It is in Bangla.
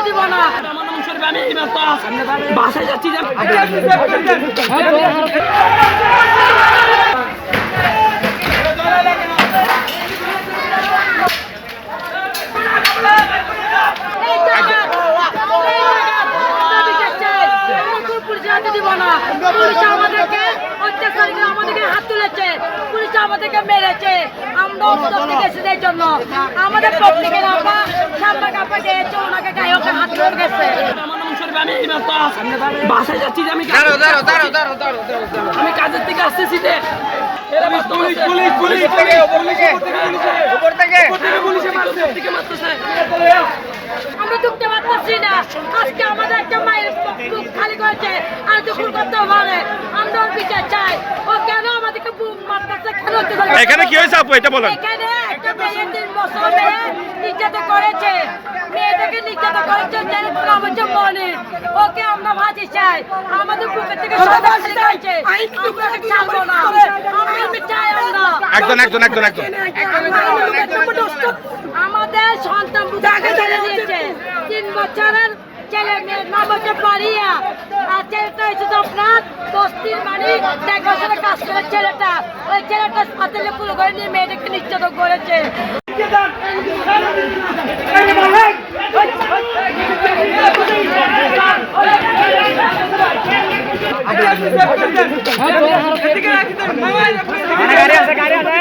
দিব না। আমার নাম শরীফ, আমি এই বাসায় যাচ্ছি। পুলিশ আমাদেরকে অত্যাচার করে আমাদেরকে হাত তুলেছে, পুলিশ আমাদেরকে মেরেছে। আমরা এই জন্য আমাদের প্রত্যেকের আমরা সামনে কাপড় দিয়েছে, ওনাকে গায়ে ওকে হাত তুলে গেছে। আমার নাম শরীফ, আমি এই বাসায় যাচ্ছি। আমি কাজের থেকে আসতেছি। আমরা ঢুকতে পারতেছি না। আজকে আমাদের একটা মায়ের বুক খালি করেছে আর দুপুর করতে পারে। আমরা ওর বিচার চাই। ও কেন আমাদেরকে বুক মারতেছে, কেন? এখানে কি হয়েছে আপু, এটা বলেন। এখানে একটা মেয়ে 3 বছর মেয়ে নির্যাতন করেছে, মেয়েটাকে নির্যাতন করেছে। আমাদের মনে ওকে আমরা ভাজি চাই। আমাদের বুকের থেকে সরাসরি করেছে, আমরা ছাড়বো না। আমরা চাই আমরা আমাদের সন্তান বুঝাকে ছেড়ে দিয়েছে। 3 বছরের ছেলে মেয়ের নাম হচ্ছে পারিয়া, আর ছেলেটা হচ্ছে আপনার বস্তির মালিক, 1 বছরের কাজ করে ছেলেটা। ওই ছেলেটা পাতলে পুরো করে নিয়ে মেয়েটাকে নির্যাতন করেছে। গাড়ি আছে